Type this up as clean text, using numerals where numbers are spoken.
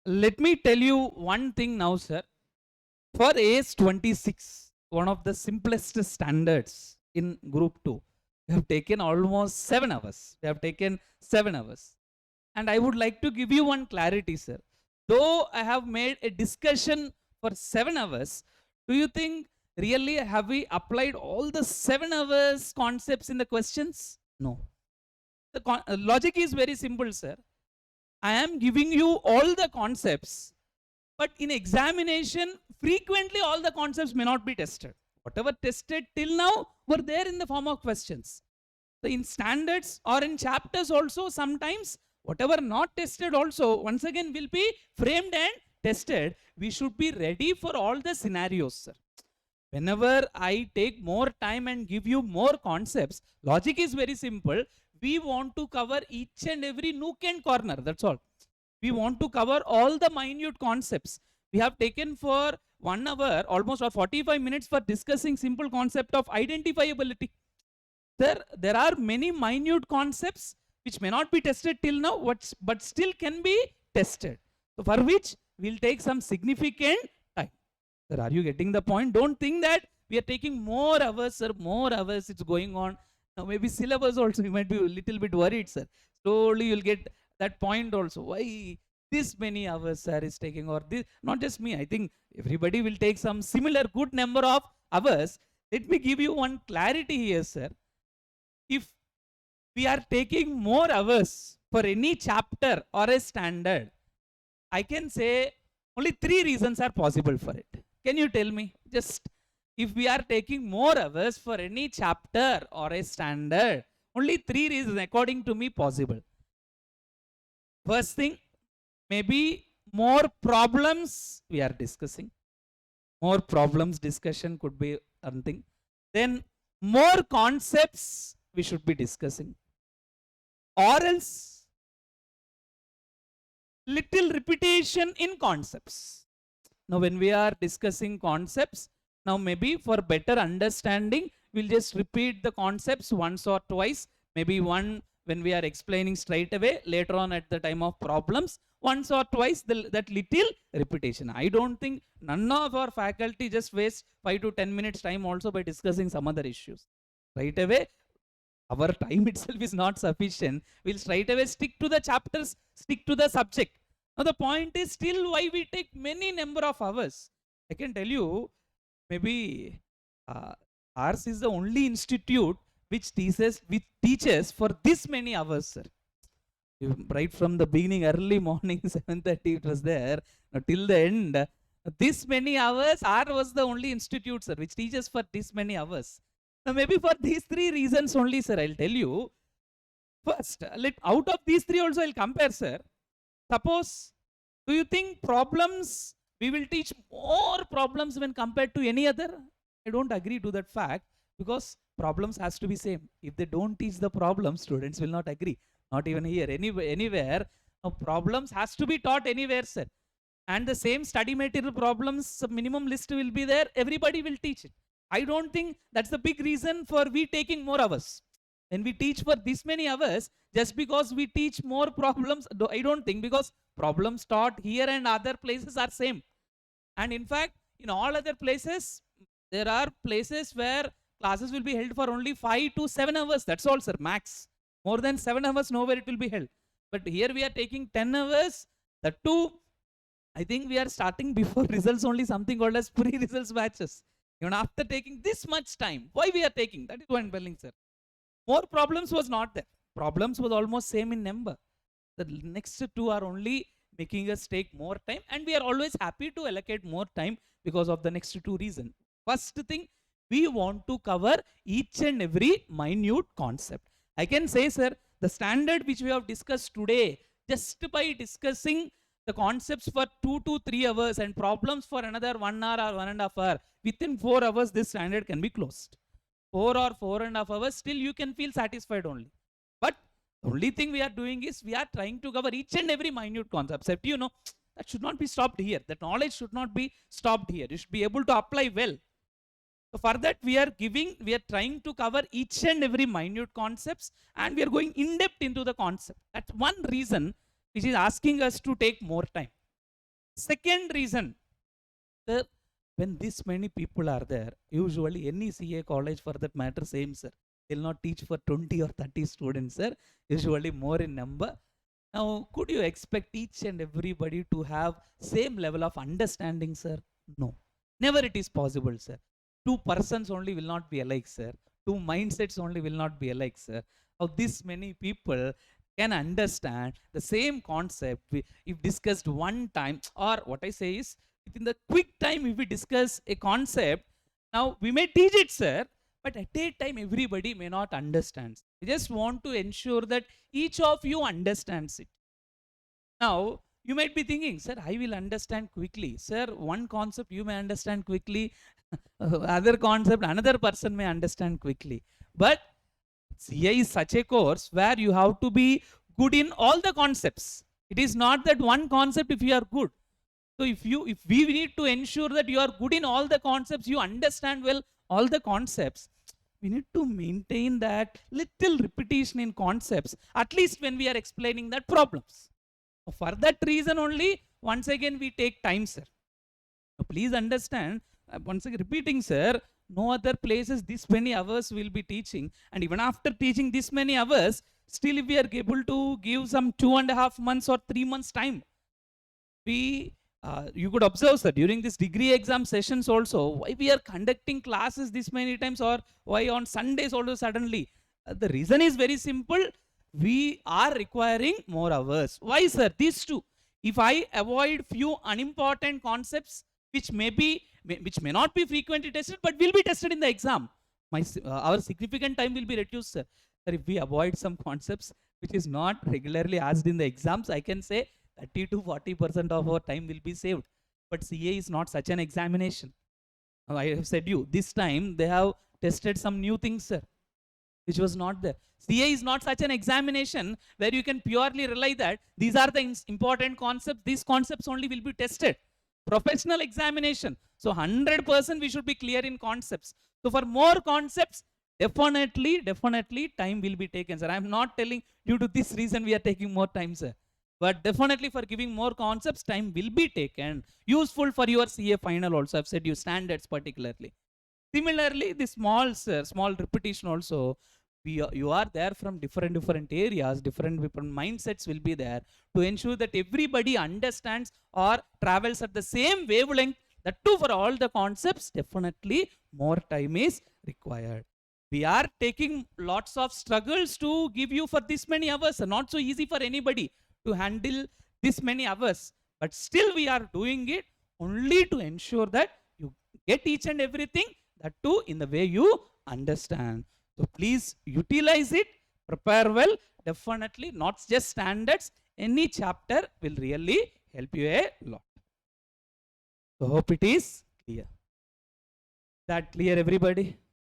Let me tell you one thing now, sir. For AS 26, one of the simplest standards in group 2, we have taken almost 7 hours. We have taken 7 hours. And I would like to give you one clarity, sir. Though I have made a discussion for 7 hours, do you think really have we applied all the 7 hours concepts in the questions? No. The logic is very simple, sir. I am giving you all the concepts, but in examination, frequently all the concepts may not be tested. Whatever tested till now were there in the form of questions. So in standards or in chapters also, sometimes whatever not tested also once again will be framed and tested. We should be ready for all the scenarios, sir. Whenever I take more time and give you more concepts, logic is very simple. We want to cover each and every nook and corner. That's all. We want to cover all the minute concepts. We have taken for 1 hour, almost or 45 minutes for discussing simple concept of identifiability. There are many minute concepts which may not be tested till now, but still can be tested. So for which we'll take some significant time. Sir, are you getting the point? Don't think that we are taking more hours, sir, more hours it's going on. Now maybe syllabus also, you might be a little bit worried, sir. Slowly you'll get that point also. Why this many hours, sir, is taking, or this, not just me, I think everybody will take some similar good number of hours. Let me give you one clarity here, sir. If we are taking more hours for any chapter or a standard, I can say only 3 reasons are possible for it. Can you tell me? Just if we are taking more hours for any chapter or a standard, only 3 reasons according to me possible. First thing, maybe more problems we are discussing. More problems discussion could be one thing. Then more concepts we should be discussing. Or else little repetition in concepts. Now when we are discussing concepts, now maybe for better understanding, we'll just repeat the concepts once or twice. Maybe one when we are explaining straight away, later on at the time of problems, once or twice that little repetition. I don't think none of our faculty just waste 5 to 10 minutes time also by discussing some other issues. Right away, our time itself is not sufficient. We'll straight away stick to the chapters, stick to the subject. Now the point is still why we take many number of hours. I can tell you, maybe ours is the only institute which teaches for this many hours, sir. Right from the beginning, early morning, 7:30 it was there, till the end. This many hours, ours was the only institute, sir, which teaches for this many hours. Now maybe for these 3 reasons only, sir, I'll tell you. First, out of these 3 also I'll compare, sir. Suppose, do you think problems, we will teach more problems when compared to any other? I don't agree to that fact, because problems has to be same. If they don't teach the problems, students will not agree. Not even here, anywhere. Now problems has to be taught anywhere, sir. And the same study material problems, minimum list will be there. Everybody will teach it. I don't think that's the big reason for we taking more hours. When we teach for this many hours, just because we teach more problems, I don't think, because problems taught here and other places are same. And in fact, in all other places, there are places where classes will be held for only 5 to 7 hours. That's all, sir, max. More than 7 hours, nowhere it will be held. But here we are taking 10 hours. The two, I think we are starting before results only something called as pre-results batches. Even after taking this much time, why we are taking? That is what I'm telling, sir. More problems was not there. Problems was almost same in number. The next 2 are only making us take more time, and we are always happy to allocate more time because of the next 2 reasons. First thing, we want to cover each and every minute concept. I can say, sir, the standard which we have discussed today, just by discussing the concepts for 2 to 3 hours and problems for another 1 hour or 1.5 hours, within 4 hours, this standard can be closed. 4 or 4.5 hours, still you can feel satisfied only. But the only thing we are doing is we are trying to cover each and every minute concept. So, you know, that should not be stopped here. That knowledge should not be stopped here. You should be able to apply well. So for that we are trying to cover each and every minute concepts, and we are going in depth into the concept. That's one reason which is asking us to take more time. Second reason, sir, when this many people are there, usually any CA college for that matter, same sir, they'll not teach for 20 or 30 students, sir, usually more in number. Now, could you expect each and everybody to have same level of understanding, sir? No. Never it is possible, sir. Two persons only will not be alike, sir. Two mindsets only will not be alike, sir. How this many people can understand the same concept if discussed one time, or what I say is, within the quick time if we discuss a concept, now we may teach it, sir, but at a time everybody may not understand. We just want to ensure that each of you understands it. Now, you might be thinking, sir, I will understand quickly. Sir, one concept you may understand quickly, other concept another person may understand quickly. But CA is such a course where you have to be good in all the concepts. It is not that one concept if you are good. So if we need to ensure that you are good in all the concepts, you understand well all the concepts, we need to maintain that little repetition in concepts, at least when we are explaining that problems. For that reason only, once again we take time, sir. Now, please understand, once again repeating, sir, no other places this many hours will be teaching, and even after teaching this many hours, still if we are able to give some 2.5 months or 3 months time, we you could observe, sir, during this degree exam sessions also, why we are conducting classes this many times, or why on Sundays also suddenly. The reason is very simple. We are requiring more hours. Why, sir? These two. If I avoid few unimportant concepts, which which may not be frequently tested, but will be tested in the exam, our significant time will be reduced, sir. Sir, if we avoid some concepts which is not regularly asked in the exams, I can say 30 to 40% of our time will be saved. But CA is not such an examination. I have said you, this time they have tested some new things, sir, which was not there. CA is not such an examination where you can purely rely that these are the important concepts, these concepts only will be tested. Professional examination. So 100% we should be clear in concepts. So for more concepts, definitely time will be taken, sir. I am not telling due to this reason we are taking more time, sir. But definitely for giving more concepts, time will be taken. Useful for your CA final also. I've said you standards particularly. Similarly, the small repetition also, you are there from different areas, different mindsets will be there to ensure that everybody understands or travels at the same wavelength. That too for all the concepts, definitely more time is required. We are taking lots of struggles to give you for this many hours. Not so easy for anybody to handle this many hours. But still we are doing it only to ensure that you get each and everything, that too in the way you understand. So please utilize it, prepare well, definitely not just standards, any chapter will really help you a lot. So hope it is clear. That clear everybody?